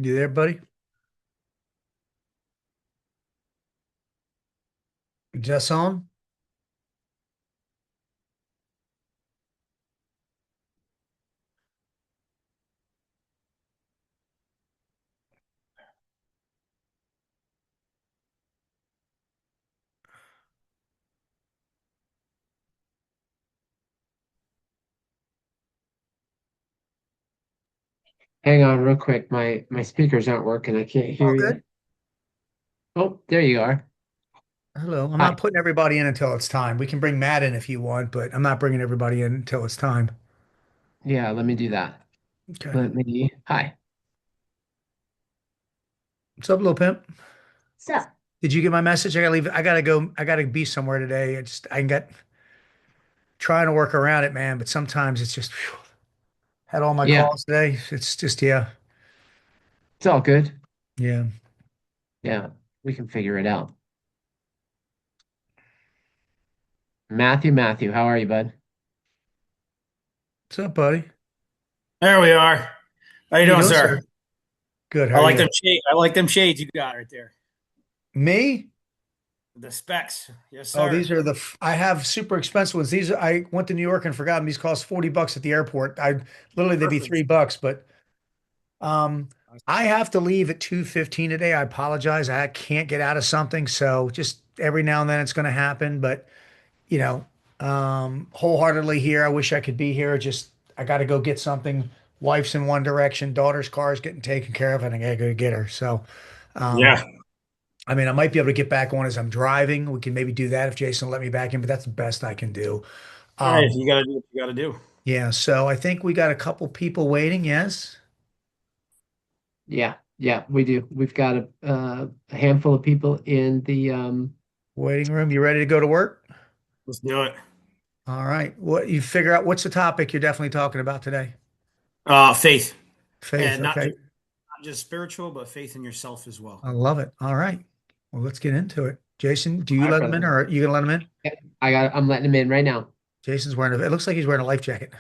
You there, buddy? Just on? Hang on real quick. My speakers aren't working. I can't All hear you. good. Oh, there you are. Hello. I'm not Hi. putting everybody in until it's time. We can bring Matt in if you want, but I'm not bringing everybody in until it's time. Yeah, let me do that. Okay. Let me. Hi. What's up, little pimp? So, Did you get my message? I gotta leave. I gotta go. I gotta be somewhere today. I got trying to work around it, man. But sometimes it's just phew, had all my yeah, calls today. It's just yeah, it's all good. yeah. Yeah, we can figure it out. Matthew, how are you, bud? What's up, buddy? There we are. How you How you doing, doing, sir? sir? Good. How I are like you? them shades. I like them shades you got right there. Me? The specs. Yes, Oh, sir. these are I have super expensive ones. I went to New York and forgot them. These cost $40 at the airport. I literally they'd be Perfect. $3, but um I have to leave at 2:15 today. I apologize. I can't get out of something. So just every now and then it's going to happen, but you know, wholeheartedly here. I wish I could be here. Just I got to go get something. Wife's in one direction, daughter's car is getting taken care of, and I gotta go get her. So, um, Yeah. I mean, I might be able to get back on as I'm driving. We can maybe do that if Jason will let me back in, but that's the best I can do. Hey, Um, you got to do what you got to do. yeah, so I think we got a couple people waiting. Yes, Yeah, we do. We've got a handful of people in the waiting room. You ready to go to work? Let's do it. All right. What you figure out? What's the topic you're definitely talking about today? Faith, Faith. and Okay, not just spiritual, but faith in yourself as well. I love it. All right. Well, let's get into it. Jason, do you All right, let him brother. in, or are you gonna let him in? Yeah, I'm letting him in right now. Jason's wearing a. It looks like he's wearing a life jacket,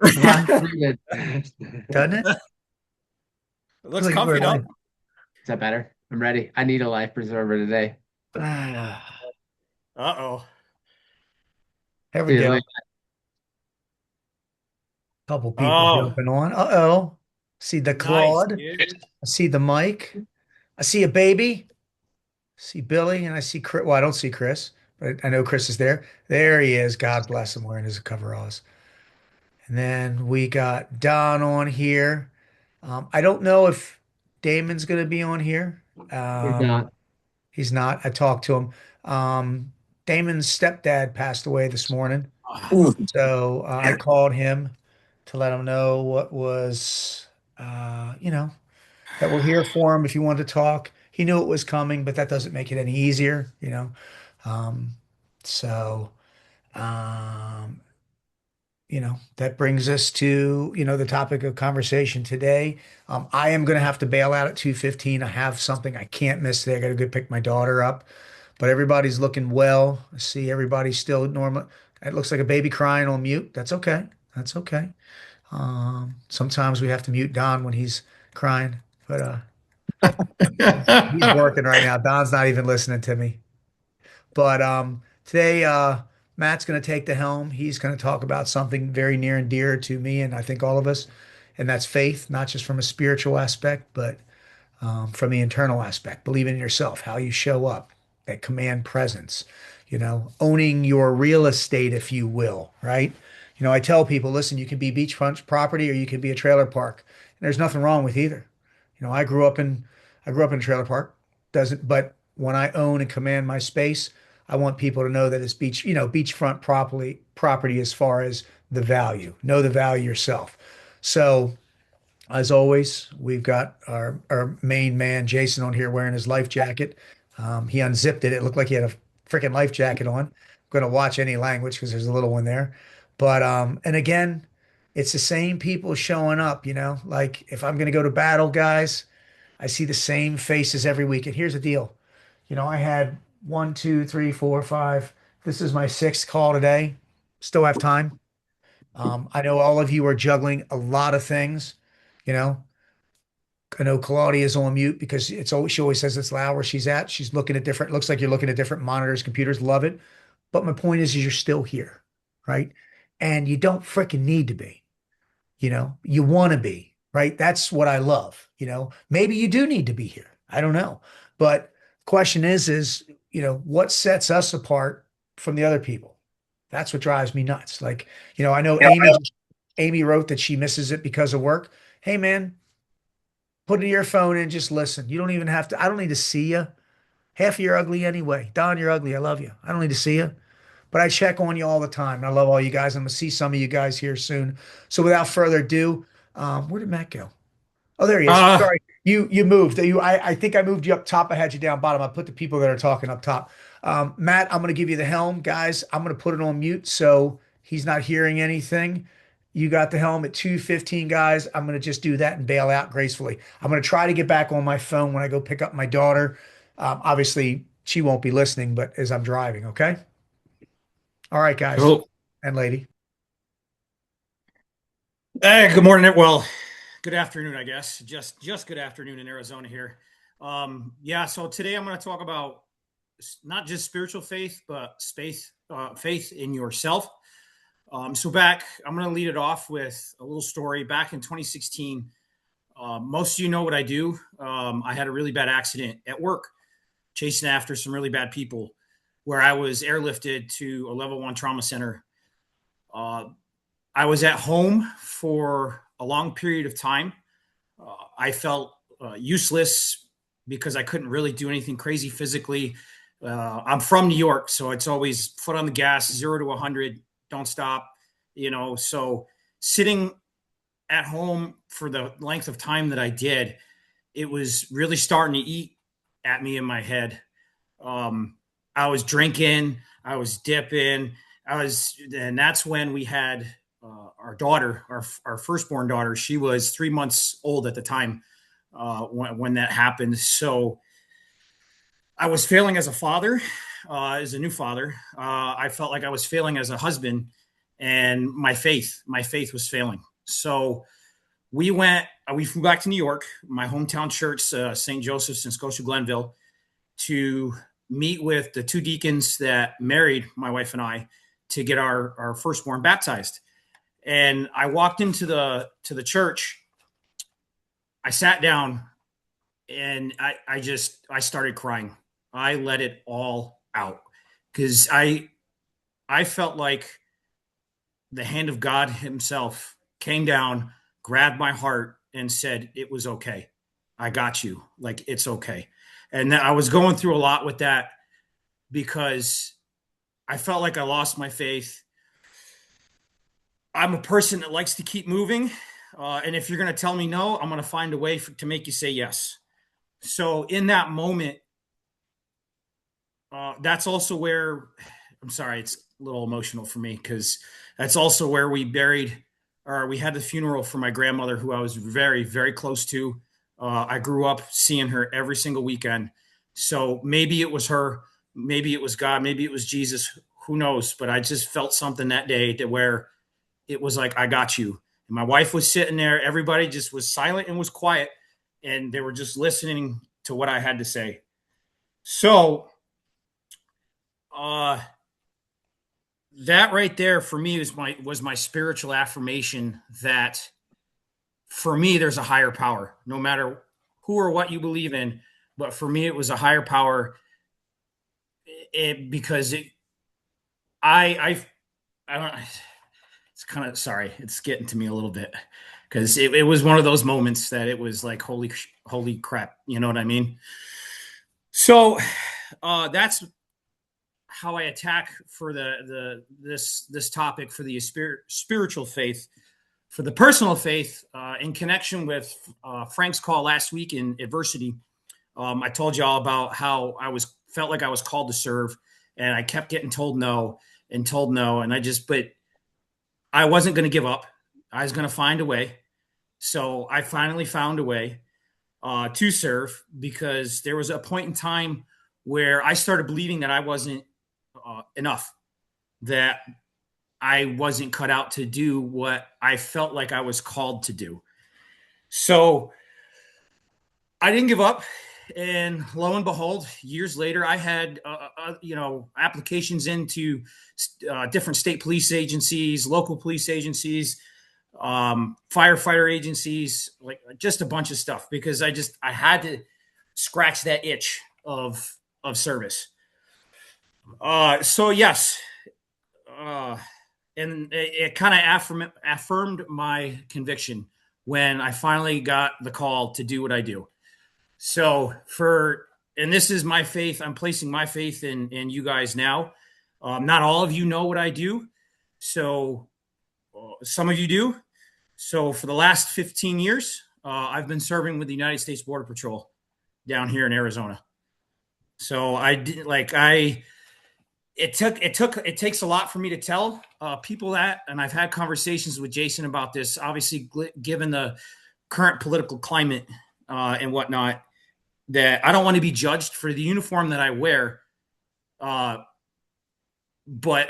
I'm good. doesn't it? It Looks looks like he's comfy, wearing a though. life. Is that better? I'm ready. I need a life preserver today. Ah, Uh-oh. there we Dude, go. Couple people Oh, jumping on. Uh-oh. See the nice, Claude. dude. I see the Mike. I see a baby. See Billy, and I see Chris. Well, I don't see Chris, but I know Chris is there. There he is. God bless him, wearing his coveralls. And then we got Don on here. I don't know if Damon's going to be on here. He's Um, not. he's not. I talked to him. Damon's stepdad passed away this morning, Ah, so I called him to let him know what was, that we're here for him if he wanted to talk. He knew it was coming, but that doesn't make it any easier. Um, so, um, that brings us to, the topic of conversation today. I am going to have to bail out at 2:15. I have something I can't miss today. I got to go pick my daughter up, but everybody's looking well. I see everybody's still normal. It looks like a baby crying on mute. That's okay. That's okay. Sometimes we have to mute Don when he's crying, but he's working right now. Don's not even listening to me. But today, Matt's going to take the helm. He's going to talk about something very near and dear to me, and I think all of us, and that's faith, not just from a spiritual aspect, but from the internal aspect, believing in yourself, how you show up, that command presence, owning your real estate, if you will, right? I tell people, listen, you can be beachfront property or you can be a trailer park, and there's nothing wrong with either. I grew up in a trailer park, doesn't, but when I own and command my space, I want people to know that it's beachfront property as far as the value. Know the value yourself. So as always, we've got our main man, Jason, on here wearing his life jacket. He unzipped it. It looked like he had a freaking life jacket on. I'm going to watch any language because there's a little one there. But, and again, it's the same people showing up, like if I'm going to go to battle, guys, I see the same faces every week. And here's the deal. I had one, two, three, four, five. This is my sixth call today. Still have time. I know all of you are juggling a lot of things, you know. I know Claudia's on mute because she always says it's loud where she's at. She's looking at different, looks like you're looking at different monitors, computers, love it. But my point is you're still here, right? And you don't freaking need to be, you want to be, right? That's what I love, maybe you do need to be here. I don't know. But question is, what sets us apart from the other people? That's what drives me nuts. Like, I know Amy wrote that she misses it because of work. Hey man, put in your phone and just listen. You don't even have to, I don't need to see you. Half of you're ugly anyway. Don, you're ugly. I love you. I don't need to see you. But I check on you all the time. And I love all you guys. I'm gonna see some of you guys here soon. So without further ado, where did Matt go? Oh, there he is. Uh, Sorry, you moved. I think I moved you up top. I had you down bottom. I put the people that are talking up top. Matt, I'm gonna give you the helm, guys. I'm gonna put it on mute so he's not hearing anything. You got the helm at 2:15, guys. I'm gonna just do that and bail out gracefully. I'm gonna try to get back on my phone when I go pick up my daughter. Obviously, she won't be listening, but as I'm driving, okay? All right, guys cool. and lady. Hey, good morning. Well, good afternoon, I guess. Just good afternoon in Arizona here. Yeah. So today I'm going to talk about not just spiritual faith, but faith in yourself. So I'm going to lead it off with a little story. Back in 2016, most of you know what I do. I had a really bad accident at work, chasing after some really bad people, where I was airlifted to a level 1 trauma center. I was at home for a long period of time. I felt useless because I couldn't really do anything crazy physically. I'm from New York, so it's always foot on the gas, 0 to 100, don't stop. So sitting at home for the length of time that I did, it was really starting to eat at me in my head. I was drinking, I was dipping, and that's when we had our daughter, our firstborn daughter. She was 3 months old at the time when that happened. So I was failing as a father, as a new father. I felt like I was failing as a husband, and my faith was failing. So we flew back to New York, my hometown church, St. Joseph's in Scotia Glenville, to meet with the two deacons that married my wife and I to get our firstborn baptized. And I walked into the church. I sat down and I started crying. I let it all out because I felt like the hand of God himself came down, grabbed my heart and said, it was okay. I got you. Like, it's okay. And I was going through a lot with that because I felt like I lost my faith. I'm a person that likes to keep moving. And if you're going to tell me no, I'm going to find a way to make you say yes. So in that moment, that's also where, I'm sorry, it's a little emotional for me because that's also where we had the funeral for my grandmother, who I was very, very close to. I grew up seeing her every single weekend. So maybe it was her, maybe it was God, maybe it was Jesus, who knows? But I just felt something that day to where it was like, I got you. And my wife was sitting there. Everybody just was silent and was quiet. And they were just listening to what I had to say. So that right there for me was my spiritual affirmation that for me, there's a higher power, no matter who or what you believe in. But for me, it was a higher power because I don't, it's kind of, sorry, it's getting to me a little bit because it was one of those moments that it was like, holy crap. You know what I mean? So that's how I attack for this topic for the spiritual faith. For the personal faith, in connection with Frank's call last week in adversity, I told you all about how felt like I was called to serve, and I kept getting told no, and but I wasn't going to give up. I was going to find a way. So I finally found a way to serve, because there was a point in time where I started believing that I wasn't enough, that I wasn't cut out to do what I felt like I was called to do. So I didn't give up. And lo and behold, years later, I had, applications into different state police agencies, local police agencies, firefighter agencies, like just a bunch of stuff because I had to scratch that itch of service. So yes, uh, and it kind of affirmed my conviction when I finally got the call to do what I do. So and this is my faith. I'm placing my faith in you guys now. Not all of you know what I do, so some of you do. So for the last 15 years, I've been serving with the United States Border Patrol down here in Arizona. So I did like I it takes a lot for me to tell people that, and I've had conversations with Jason about this. Obviously, given the current political climate and whatnot, that I don't want to be judged for the uniform that I wear. But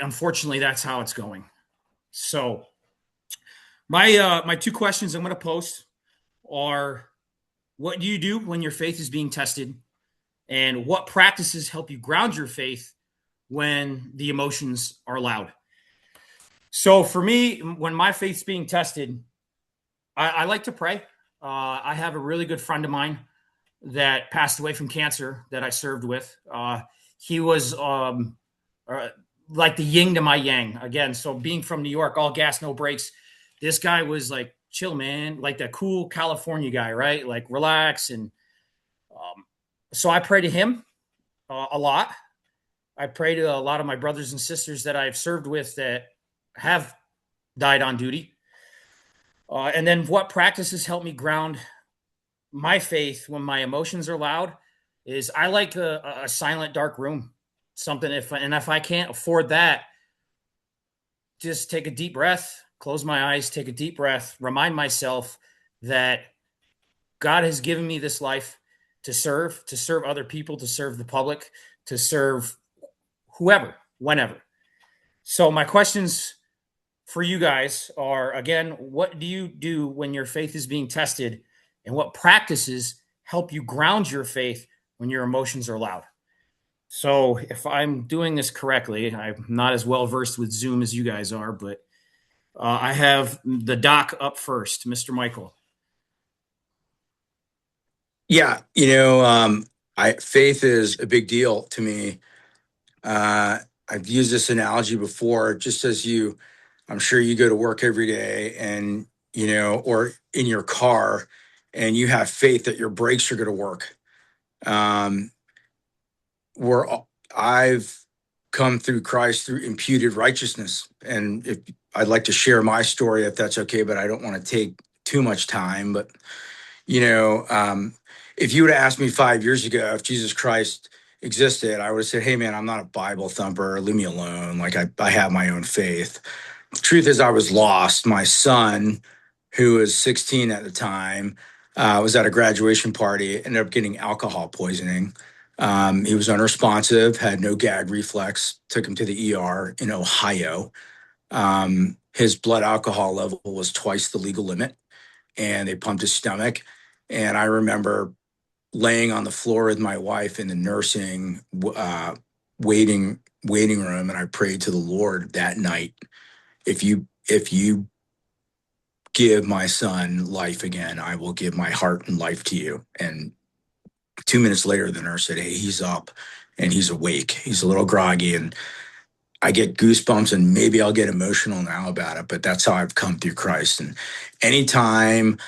unfortunately, that's how it's going. So my two questions I'm going to post are: what do you do when your faith is being tested, and what practices help you ground your faith when the emotions are loud? So for me, when my faith's being tested, I like to pray. I have a really good friend of mine that passed away from cancer that I served with. He was like the yin to my yang again. So being from New York, all gas, no brakes. This guy was like chill, man, like that cool California guy, right? Like relax. And so I pray to him a lot. I pray to a lot of my brothers and sisters that I've served with that have died on duty. And then what practices help me ground my faith when my emotions are loud is I like a silent, dark room. Something if I can't afford that, just take a deep breath, close my eyes, take a deep breath, remind myself that God has given me this life to serve other people, to serve the public, to serve whoever, whenever. So my questions for you guys are, again, what do you do when your faith is being tested, and what practices help you ground your faith when your emotions are loud? So if I'm doing this correctly, I'm not as well versed with Zoom as you guys are, but I have the doc up first, Mr. Michael. Yeah, faith is a big deal to me. I've used this analogy before, just as I'm sure you go to work every day and, or in your car and you have faith that your brakes are going to work. Um, where I've come through Christ through imputed righteousness. And if I'd like to share my story, if that's okay, but I don't want to take too much time, but you know, if you would have asked me 5 years ago if Jesus Christ existed, I would have said, hey, man, I'm not a Bible thumper. Leave me alone. Like I have my own faith. The truth is, I was lost. My son, who was 16 at the time, was at a graduation party, ended up getting alcohol poisoning. He was unresponsive, had no gag reflex, took him to the ER in Ohio. His blood alcohol level was twice the legal limit, and they pumped his stomach. And I remember laying on the floor with my wife in the nursing waiting room, and I prayed to the Lord that night, if you give my son life again, I will give my heart and life to you. And 2 minutes later, the nurse said, hey, he's up and he's awake. He's a little groggy, and I get goosebumps, and maybe I'll get emotional now about it, but that's how I've come through Christ. And anytime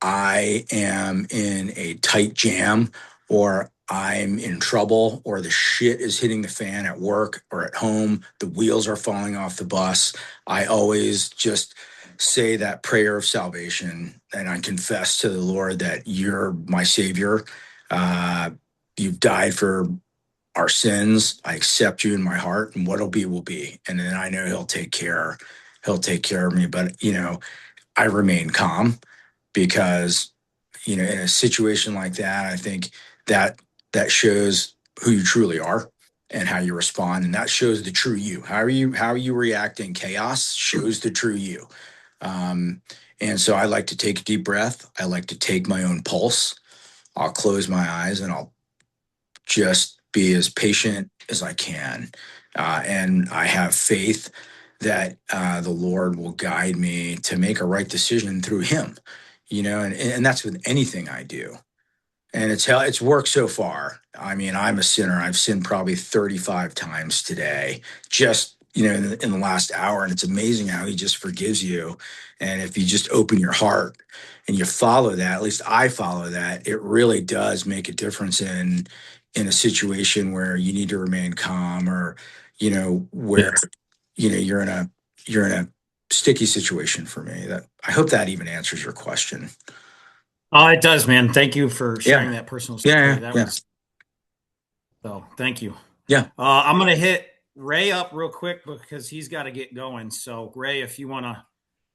I am in a tight jam, or I'm in trouble, or the shit is hitting the fan at work or at home, the wheels are falling off the bus, I always just say that prayer of salvation, and I confess to the Lord that you're my Savior. You've died for our sins. I accept you in my heart, and what'll be will be. And then I know He'll take care. He'll take care of me. But I remain calm, because in a situation like that, I think that that shows who you truly are and how you respond, and that shows the true you. How you react in chaos shows the true you. um, and so I like to take a deep breath. I like to take my own pulse. I'll close my eyes and I'll just be as patient as I can. And I have faith that the Lord will guide me to make a right decision through Him, and that's with anything I do. And it's worked so far. I mean, I'm a sinner. I've sinned probably 35 times today, just in the last hour. And it's amazing how He just forgives you. And if you just open your heart and you follow that, at least I follow that, it really does make a difference in a situation where you need to remain calm, or where you're in a sticky situation. For me, that I hope that even answers your question. Oh, it does, man. Thank you for sharing Yeah. that personal story. Yeah, That yeah, was so. Thank you. yeah. I'm gonna hit Ray up real quick because he's got to get going. So, Ray, if you want to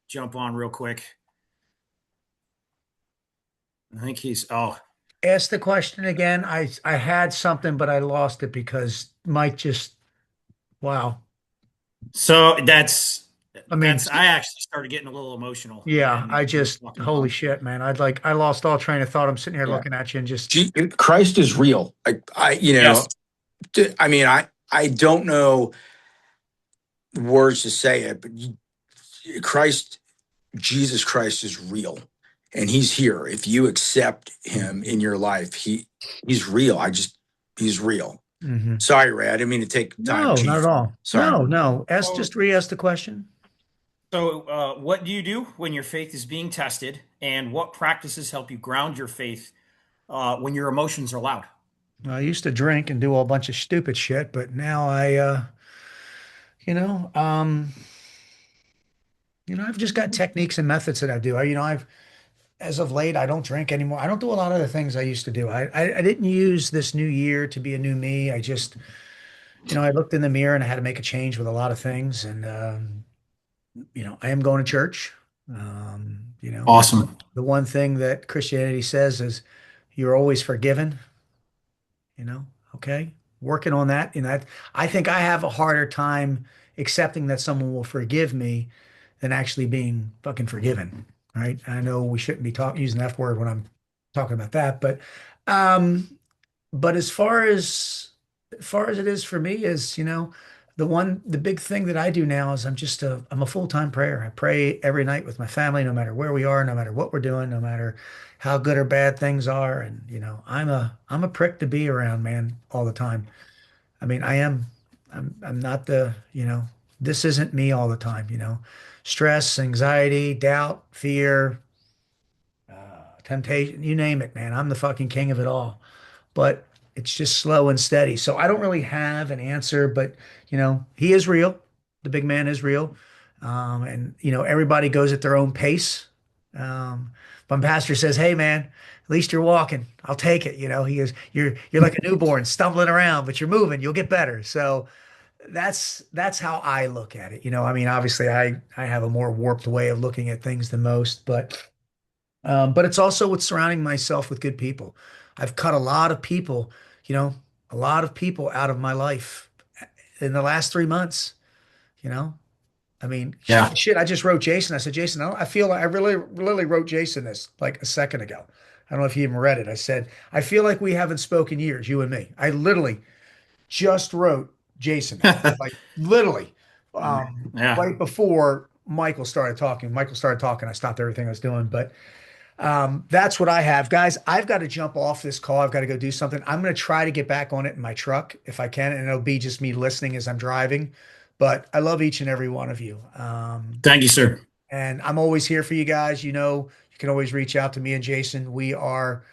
jump on real quick, I think he's. Oh, Ask the question again. I had something, but I lost it because Mike just wow. so that's I mean, that's. I actually started getting a little emotional yeah, when I you were just talking holy about. shit, man. I lost all train of thought. I'm sitting here Yeah. looking at you and just Christ is real. Yes. I mean, I don't know words to say it, but Christ, Jesus Christ is real, and He's here. If you accept Him in your life, He's real. He's real. Mhm. Sorry, Ray, I didn't mean to take time. No, not at all. Sorry. No, no. So, Just re-ask the question. what do you do when your faith is being tested, and what practices help you ground your faith when your emotions are loud? I used to drink and do a bunch of stupid shit, but now you know, um, I've just got techniques and methods that I do. I've as of late, I don't drink anymore. I don't do a lot of the things I used to do. I didn't use this new year to be a new me. I just, I looked in the mirror and I had to make a change with a lot of things. And, I am going to church. Awesome. The one thing that Christianity says is you're always forgiven, you know, okay? Working on that. I think I have a harder time accepting that someone will forgive me than actually being fucking forgiven, right? I know we shouldn't be using the F word when I'm talking about that, um, but as far as it is for me is, the big thing that I do now is I'm a full-time prayer. I pray every night with my family, no matter where we are, no matter what we're doing, no matter how good or bad things are. And, I'm a prick to be around, man, all the time. I mean, I'm not this isn't me all the time. Stress, anxiety, doubt, fear, temptation, you name it, man. I'm the fucking king of it all. But it's just slow and steady. So I don't really have an answer, but he is real. The big man is real. And everybody goes at their own pace. My pastor says, "Hey man, at least you're walking. I'll take it." He is you're like a newborn stumbling around, but you're moving. You'll get better. So that's how I look at it. I mean, obviously I have a more warped way of looking at things than most, but it's also with surrounding myself with good people. I've cut you know, a lot of people out of my life in the last 3 months, you know. I mean, Yeah. shit, I just wrote Jason. I said, Jason, I feel like I really wrote Jason this like a second ago. I don't know if you even read it. I said, I feel like we haven't spoken years, you and me. I literally just wrote Jason that, like literally, Yeah. right before Michael started talking. Michael started talking. I stopped everything I was doing, but that's what I have, guys. I've got to jump off this call. I've got to go do something. I'm going to try to get back on it in my truck if I can, and it'll be just me listening as I'm driving. But I love each and every one of you. Thank you, sir. And I'm always here for you guys. You can always reach out to me and Jason. We are,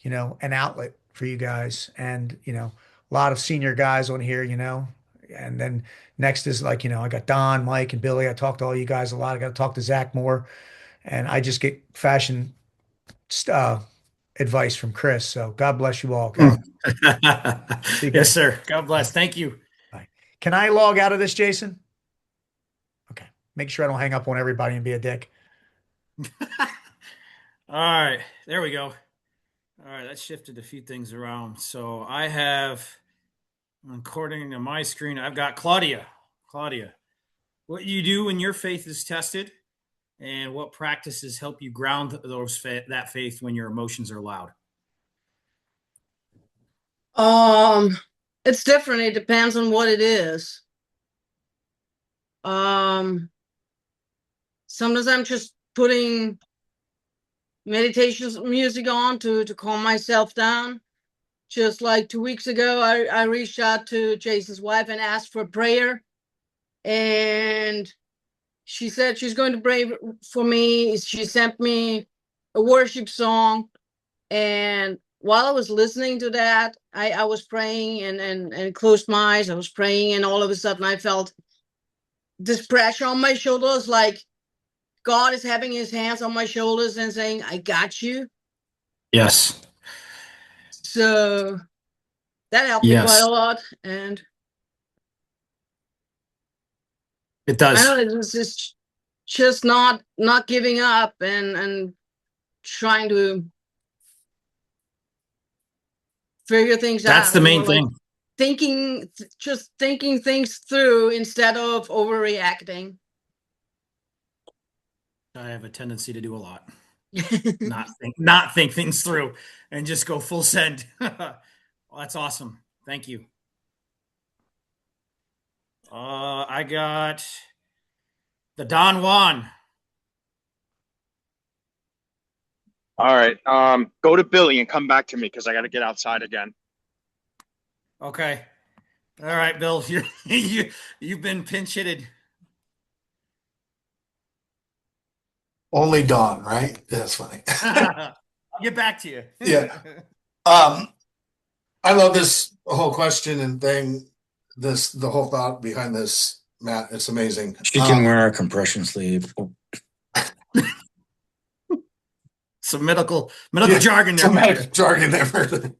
an outlet for you guys. And, a lot of senior guys on here, and then next is like, I got Don, Mike, and Billy. I talk to all you guys a lot. I got to talk to Zach more. And I just get fashion uh, advice from Chris. So God bless you all. Okay. Be Yes, good. sir. God Bye. bless. Thank you. Bye. Can I log out of this, Jason? Okay. Make sure I don't hang up on everybody and be a dick. All right. There we go. All right. That shifted a few things around. So I have, according to my screen, I've got Claudia. Claudia, what you do when your faith is tested, and what practices help you ground that faith when your emotions are loud? Um, it's different. It depends on what it is. Um, Sometimes I'm just putting meditation music on to calm myself down. Just like 2 weeks ago, I reached out to Jason's wife and asked for prayer. And she said she's going to pray for me. She sent me a worship song. And while I was listening to that, I was praying and closed my eyes. I was praying, and all of a sudden I felt this pressure on my shoulders, like God is having his hands on my shoulders and saying, I got you. Yes. So that helped me quite Yes, a lot. And it I does. know it's just not giving up and trying to figure things That's out, the main more like thing. just thinking things through instead of overreacting. I have a tendency to do a lot. Not think things through and just go full send. Well, that's awesome. Thank you. I got the Don Juan. All right. Go to Billy and come back to me because I got to get outside again. Okay. All right, Bill. You've been pinch hitted. Only Dawn, right? That's funny. I'll get back to you. Yeah. Um, I love this whole question and thing. The whole thought behind this, Matt. It's amazing. She can wear a compression sleeve. Some medical Yeah, jargon there. some medical jargon there.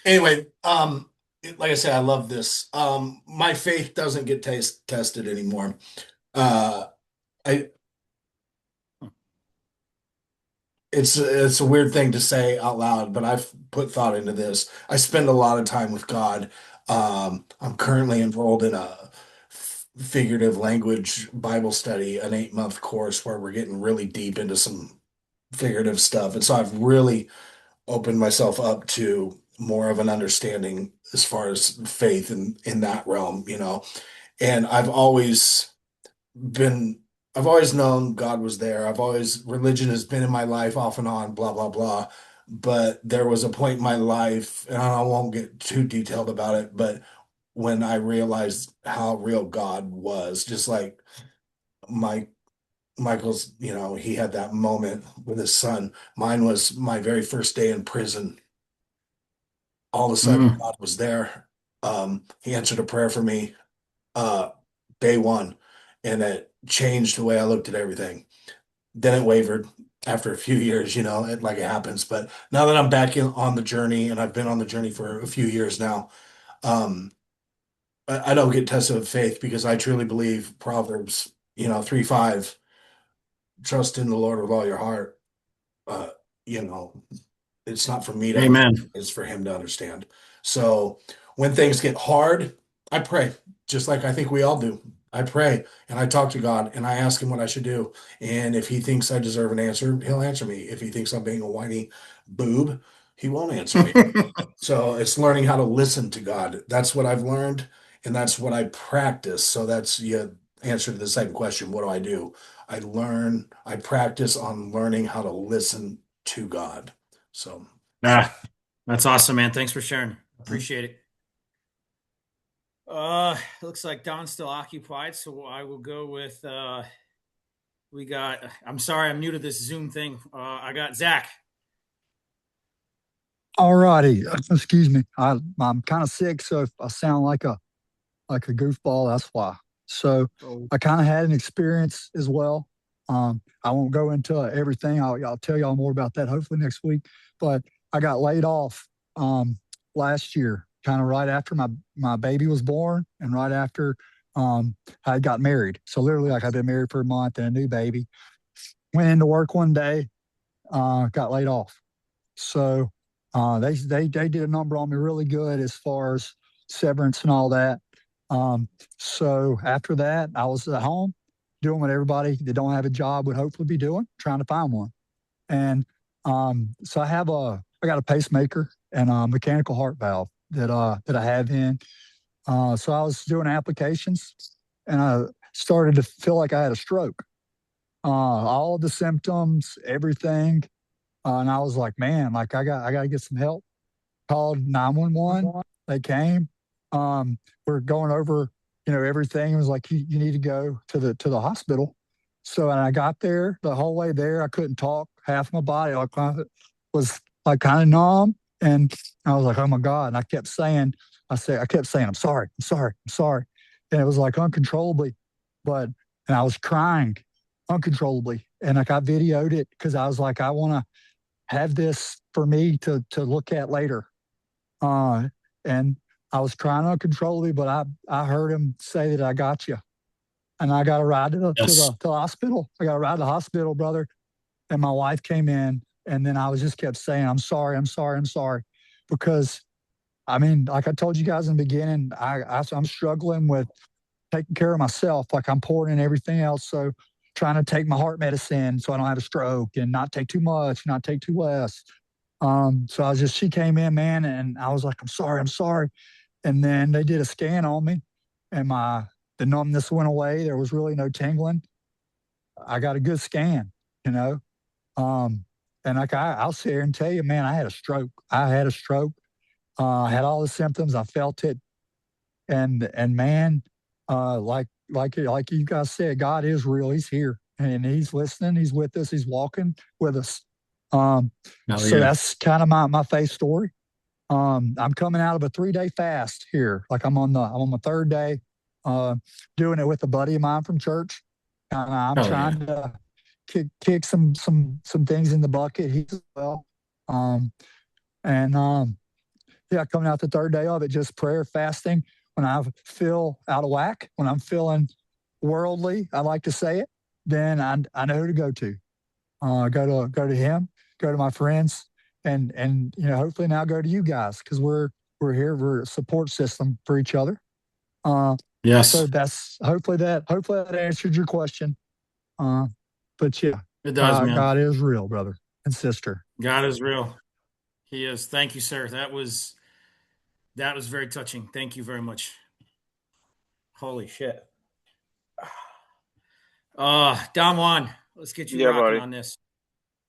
Anyway, like I said, I love this. My faith doesn't get tested anymore. I it's a weird thing to say out loud, but I've put thought into this. I spend a lot of time with God. I'm currently enrolled in a figurative language Bible study, an 8-month course where we're getting really deep into some figurative stuff. And so I've really opened myself up to more of an understanding as far as faith in that realm, And been I've always known God was there. Religion has been in my life off and on, blah, blah, blah. But there was a point in my life, and I won't get too detailed about it, but when I realized how real God was, just like my Michael's, he had that moment with his son. Mine was my very first day in prison. All of a sudden, Mm. God was there. He answered a prayer for me, uh, day one, and it changed the way I looked at everything. Then it wavered after a few years, like it happens. But now that I'm back on the journey, and I've been on the journey for a few years now, um, I don't get tested with faith because I truly believe Proverbs, 3:5, trust in the Lord with all your heart. Uh, you know, it's not for me to understand, Amen. it's for him to understand. So when things get hard, I pray, just like I think we all do. I pray and I talk to God and I ask him what I should do. And if he thinks I deserve an answer, he'll answer me. If he thinks I'm being a whiny boob, he won't answer me. So it's learning how to listen to God. That's what I've learned, and that's what I practice. So that's your answer to the second question. What do I do? I practice on learning how to listen to God. So That's awesome, man. Thanks for sharing. Appreciate it. Looks like Don's still occupied, so I will go with I'm sorry, I'm new to this Zoom thing. I got Zach. All righty. Excuse me. I'm kind of sick, so if I sound like a goofball, that's why. So Oh. I kind of had an experience as well. I won't go into everything. I'll tell y'all more about that hopefully next week. But I got laid off last year, kind of right after my baby was born and right after I got married. So literally, like I've been married for a month and a new baby. Went into work one day, got laid off. So they did a number on me really good as far as severance and all that. So after that, I was at home doing what everybody that don't have a job would hopefully be doing, trying to find one. And so I got a pacemaker and a mechanical heart valve that I have in. So I was doing applications, and I started to feel like I had a stroke. All of the symptoms, everything, and I was like, man, like I got to get some help. Called 911. They came. We're going over, everything. It was like you need to go to the hospital. So and I got there the whole way there. I couldn't talk. Half my body was like kind of numb, and I was like, oh my god. And I kept saying, I'm sorry, I'm sorry, I'm sorry, and it was like uncontrollably, but and I was crying uncontrollably, and like I videoed it because I was like, I want to have this for me to look at later. And I was crying uncontrollably, but I heard him say that I got you, and I got a ride Yes. to the hospital. I got a ride to the hospital, brother. And my wife came in, and then I was just kept saying, I'm sorry, I'm sorry, I'm sorry, because I mean, like I told you guys in the beginning, I'm struggling with taking care of myself. Like I'm pouring in everything else. So trying to take my heart medicine so I don't have a stroke and not take too much, not take too less. So she came in, man, and I was like, I'm sorry, I'm sorry. And then they did a scan on me, and the numbness went away. There was really no tingling. I got a good scan, you know. Um, and like I'll sit here and tell you, man, I had a stroke. I had a stroke. I had all the symptoms. I felt it, and man, like you guys said, God is real. He's here, and He's listening. He's with us. He's walking with us. Um, Oh so yeah. that's kind of my faith story. I'm coming out of a 3-day fast here. Like I'm on my third day, uh, doing it with a buddy of mine from church. And I'm Oh yeah. trying to kick some things in the bucket. He's as well. Um, and yeah, coming out the third day of it, just prayer, fasting. When I feel out of whack, when I'm feeling worldly, I like to say it, then I know who to go to. Go to him, go to my friends, and hopefully now go to you guys because we're here, we're a support system for each other. So Yes, that's hopefully that answered your question. Uh, but yeah, it does, God man. is real, brother and sister. God is real. He is. Thank you, sir. That was very touching. Thank you very much. Holy shit. Don Juan, let's get you Yeah, rocking buddy. on this.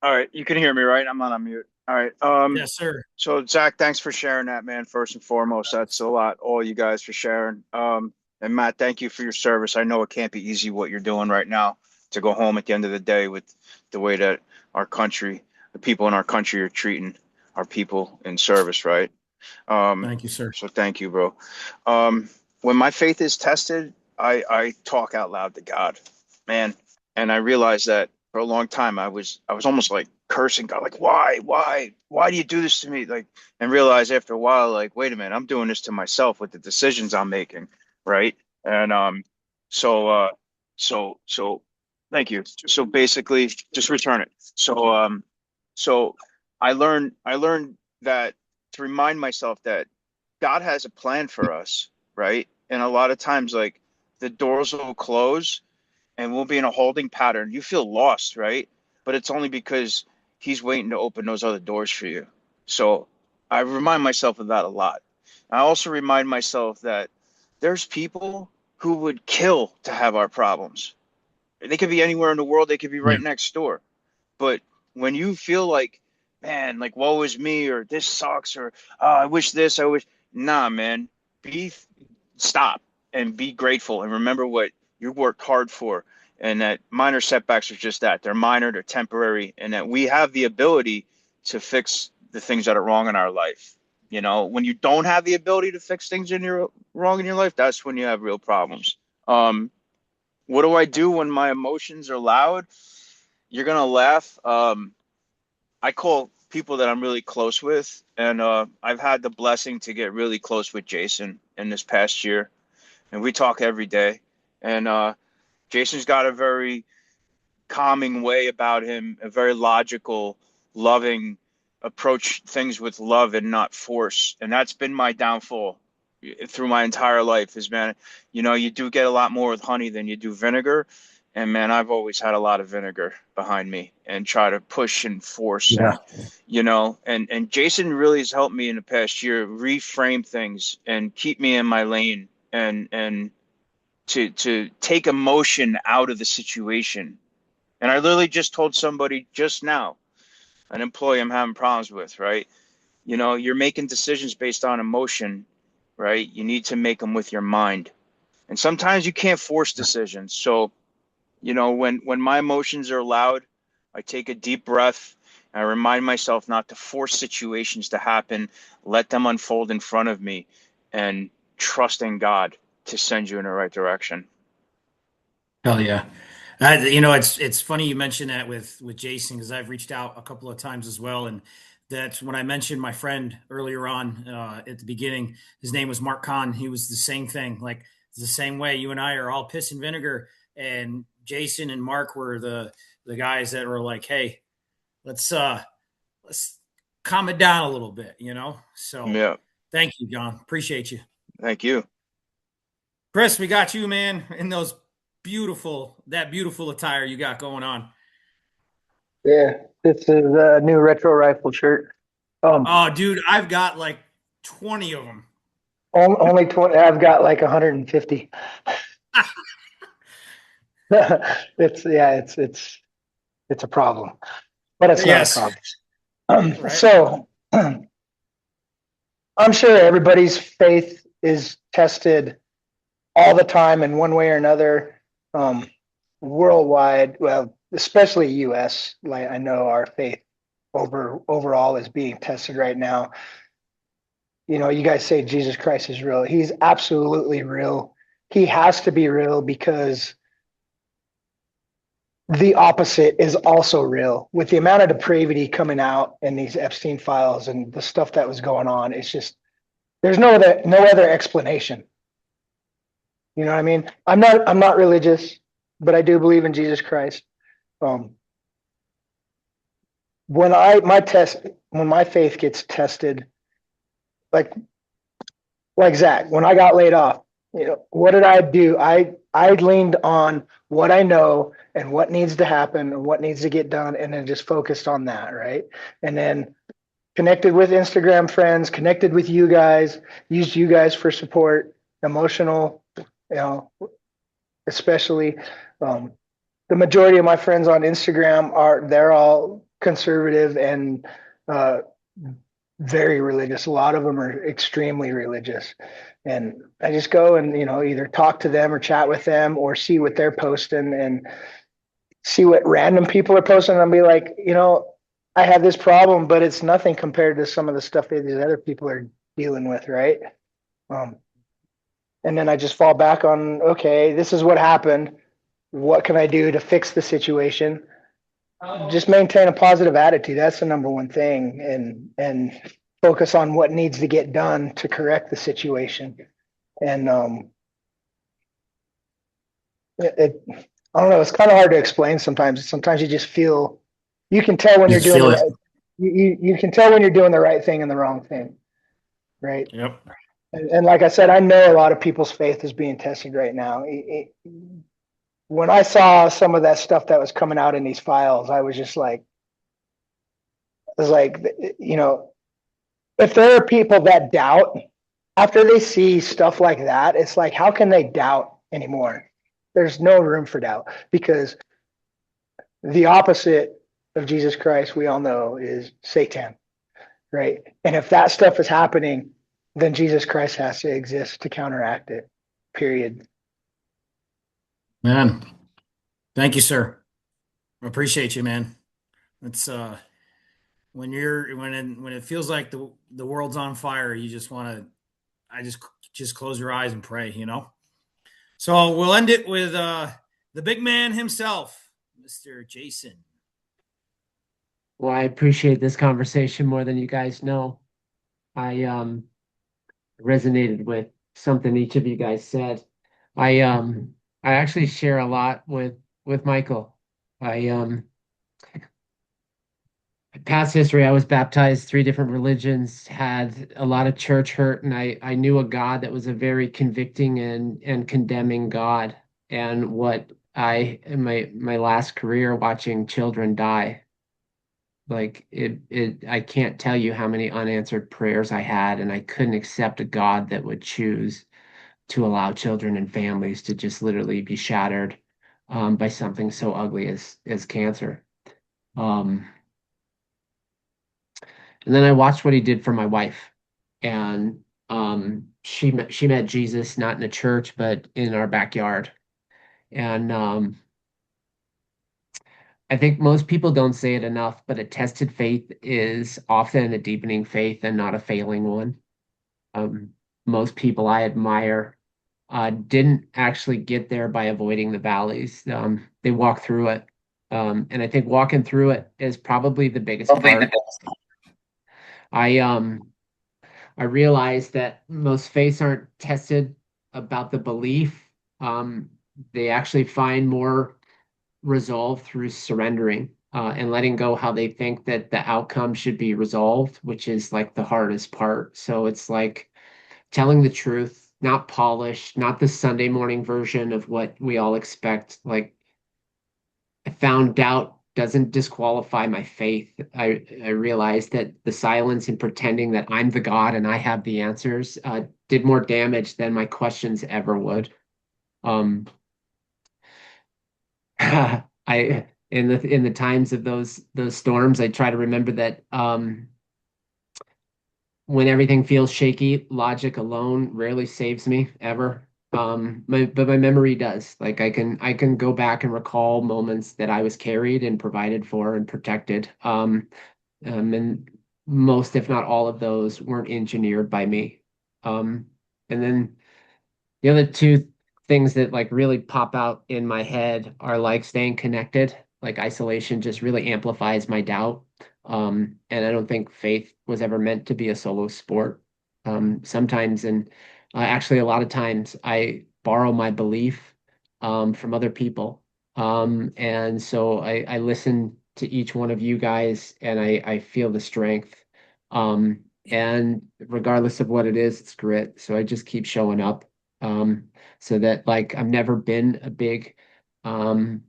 All right, you can hear me, right? I'm not on mute. All right. Yes, sir. So Zach, thanks for sharing that, man. First and foremost, that's a lot. All you guys for sharing. And Matt, thank you for your service. I know it can't be easy what you're doing right now to go home at the end of the day with the way that our country, the people in our country are treating our people in service, right? Thank you, sir. So thank you, bro. When my faith is tested, I talk out loud to God, man. And I realized that for a long time I was almost like cursing God, like why do you do this to me? Like, and realize after a while, like, wait a minute, I'm doing this to myself with the decisions I'm making, right? And so so thank you. So basically, just return it. So I learned that to remind myself that God has a plan for us, right? And a lot of times, like the doors will close and we'll be in a holding pattern. You feel lost, right? But it's only because He's waiting to open those other doors for you. So I remind myself of that a lot. I also remind myself that there's people who would kill to have our problems. They could be anywhere in the world, they could be Yeah. right next door. But when you feel like, man, like woe is me, or this sucks, or oh, I wish this, I wish, nah, man, be stop and be grateful and remember what you worked hard for, and that minor setbacks are just that. They're minor, they're temporary, and that we have the ability to fix the things that are wrong in our life. You know, when you don't have the ability to fix things in your wrong in your life, that's when you have real problems. What do I do when my emotions are loud? You're gonna laugh. I call people that I'm really close with, and I've had the blessing to get really close with Jason in this past year, and we talk every day. And Jason's got a very calming way about him, a very logical, loving approach things with love and not force. And that's been my downfall through my entire life is, man, you know, you do get a lot more with honey than you do vinegar. And man, I've always had a lot of vinegar behind me and try to push and force Yeah. and and Jason really has helped me in the past year reframe things and keep me in my lane and to take emotion out of the situation. And I literally just told somebody just now, an employee I'm having problems with, right? You're making decisions based on emotion, right? You need to make them with your mind. And sometimes you can't force decisions. So, when my emotions are loud, I take a deep breath. I remind myself not to force situations to happen, let them unfold in front of me, and trust in God to send you in the right direction. Hell yeah. It's funny you mentioned that with Jason because I've reached out a couple of times as well, and that's when I mentioned my friend earlier on at the beginning. His name was Mark Kahn. He was the same thing, like it's the same way. You and I are all piss and vinegar, and Jason and Mark were the guys that were like, "Hey, let's calm it down a little bit." So Yeah. thank you, John. Appreciate you. Thank you. Chris, we got you, man, in that beautiful attire you got going on. Yeah, this is a new retro rifle shirt. Oh, dude, I've got like 20 of them. Only 20. I've got like 150. It's a problem, but it's not a Yes. problem. Right. So I'm sure everybody's faith is tested all the time in one way or another, worldwide. Well, especially U.S. Like I know our faith overall is being tested right now. You guys say Jesus Christ is real. He's absolutely real. He has to be real because the opposite is also real. With the amount of depravity coming out in these Epstein files and the stuff that was going on, it's just there's no other explanation. You know what I mean? I'm not religious, but I do believe in Jesus Christ. Um, when my faith gets tested, like Zach, when I got laid off, what did I do? I leaned on what I know and what needs to happen and what needs to get done, and then just focused on that, right? And then connected with Instagram friends, connected with you guys, used you guys for support, emotional, especially. The majority of my friends on Instagram they're all conservative and uh, very religious. A lot of them are extremely religious. And I just go and, either talk to them or chat with them or see what they're posting and see what random people are posting and be like, I have this problem, but it's nothing compared to some of the stuff that these other people are dealing with, right? And then I just fall back on, okay, this is what happened. What can I do to fix the situation? Just maintain a positive attitude. That's the number one thing, and focus on what needs to get done to correct the situation. And I don't know. It's kind of hard to explain sometimes. Sometimes you just feel you can tell when You you're just doing feel the it. right. You can tell when you're doing the right thing and the wrong thing, right? Yep. And like I said, I know a lot of people's faith is being tested right now. When I saw some of that stuff that was coming out in these files, I was just like, if there are people that doubt after they see stuff like that, it's like, how can they doubt anymore? There's no room for doubt because the opposite of Jesus Christ, we all know, is Satan, right? And if that stuff is happening, then Jesus Christ has to exist to counteract it, period. Man. Thank you, sir. I appreciate you, man. It's when it feels like the world's on fire, you just want to I just close your eyes and pray. So we'll end it with the big man himself, Mr. Jason. Well, I appreciate this conversation more than you guys know. I resonated with something each of you guys said. I actually share a lot with Michael. I past history, I was baptized 3 different religions, had a lot of church hurt, and I knew a God that was a very convicting and condemning God. And what in my last career watching children die. Like I can't tell you how many unanswered prayers I had, and I couldn't accept a God that would choose to allow children and families to just literally be shattered by something so ugly as cancer. Um, and then I watched what he did for my wife, and she met Jesus not in a church but in our backyard, and I think most people don't say it enough, but a tested faith is often a deepening faith and not a failing one. Um, Most people I admire didn't actually get there by avoiding the valleys. They walk through it. And I think walking through it is probably the biggest part. I um I realize that most faiths aren't tested about the belief. Um, they actually find more resolve through surrendering and letting go how they think that the outcome should be resolved, which is like the hardest part. So it's like telling the truth, not polished, not the Sunday morning version of what we all expect. Like I found doubt doesn't disqualify my faith. I realized that the silence and pretending that I'm the God and I have the answers did more damage than my questions ever would. Um, I in the times of those storms, I try to remember that when everything feels shaky, logic alone rarely saves me ever. But my memory does. Like I can go back and recall moments that I was carried and provided for and protected. And most, if not all of those, weren't engineered by me. And then the other two things that like really pop out in my head are like staying connected. Like isolation just really amplifies my doubt. And I don't think faith was ever meant to be a solo sport. Sometimes, and actually a lot of times, I borrow my belief from other people. And so I listen to each one of you guys and I feel the strength. And regardless of what it is, it's grit. So I just keep showing up so that like I've never been a big um,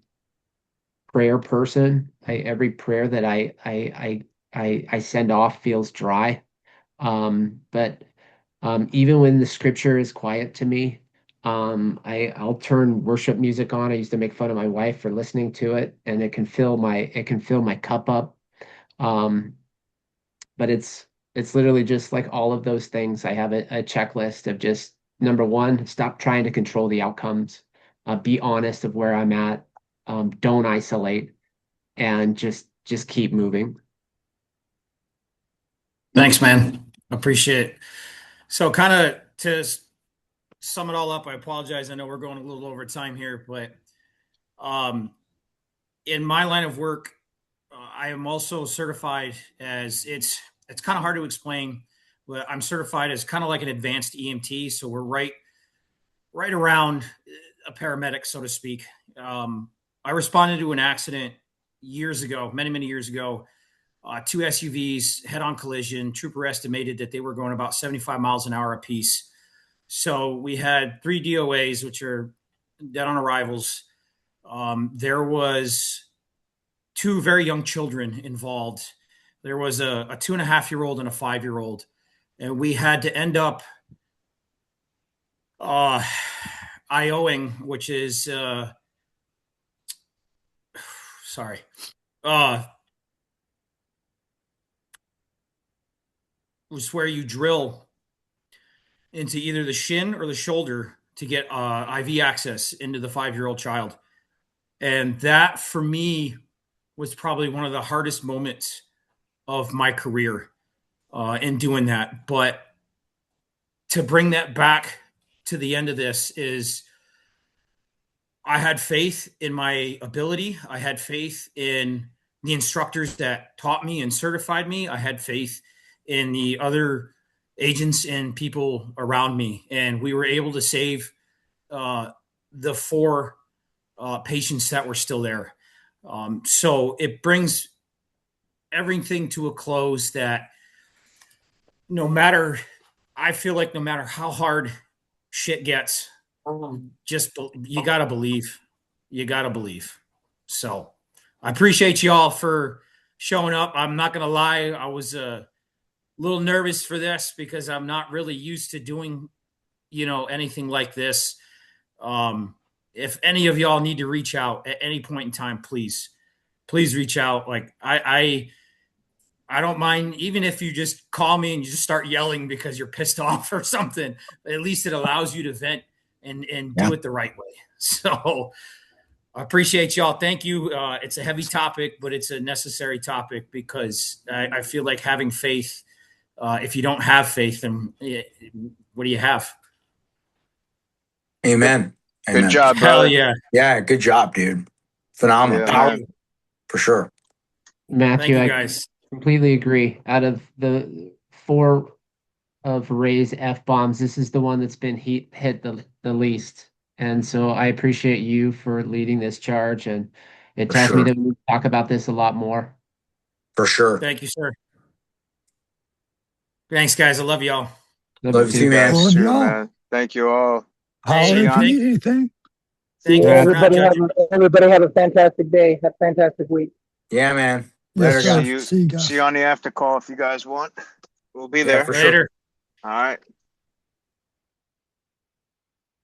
prayer person. Every prayer that I send off feels dry. But even when the scripture is quiet to me, I'll turn worship music on. I used to make fun of my wife for listening to it, and it can fill my cup up. Um, but it's literally just like all of those things. I have a checklist of just number one, stop trying to control the outcomes, be honest of where I'm at, don't isolate, and just keep moving. Thanks, man. Appreciate it. So, kind of to sum it all up, I apologize. I know we're going a little over time here, but um, in my line of work, I am also certified as it's kind of hard to explain, but I'm certified as kind of like an advanced EMT. So we're right around a paramedic, so to speak. I responded to an accident years ago, many years ago. Two SUVs head-on collision. Trooper estimated that they were going about 75 miles an hour apiece. So we had three DOAs, which are dead on arrivals. There was two very young children involved. There was a 2.5-year-old and a 5-year-old, and we had to end up uh, IOing, which is sorry, uh, was where you drill into either the shin or the shoulder to get IV access into the 5-year-old child. And that for me was probably one of the hardest moments of my career in doing that. But to bring that back to the end of this is I had faith in my ability. I had faith in the instructors that taught me and certified me. I had faith in the other agents and people around me. And we were able to save the four patients that were still there. So it brings everything to a close that no matter, I feel like no matter how hard shit gets, just you got to believe. you got to believe. So I appreciate y'all for showing up. I'm not going to lie. I was a little nervous for this because I'm not really used to doing, anything like this. If any of y'all need to reach out at any point in time, please reach out. Like I don't mind, even if you just call me and you just start yelling because you're pissed off or something. At least it allows you to vent and do it the right way. So I appreciate y'all. Thank you. It's a heavy topic, but it's a necessary topic because I feel like having faith. If you don't have faith, then what do you have? Amen. Good job, Hell brother. yeah. Yeah, good job, dude. Phenomenal. Yeah, Power, man. for sure. Matthew, Thank you, I guys. completely agree. Out of the 4 of Ray's F-bombs, this is the one that's been hit the least. And so I appreciate you for leading this charge, and it For tells me sure. that we need to talk about this a lot more. For sure. Thank you, sir. Thanks, guys. I love y'all. Love you too, man. Love Too, y'all. man. Thank you all. Holler Hey, if you thank, need anything. thank Yeah, you for not everybody have judging. everybody have a fantastic day. Have a fantastic week. Yeah, man. Yes, Later, sir. guys. See you guys. See you on the after call if you guys want. We'll be Yeah, there. for sure. Later. All right.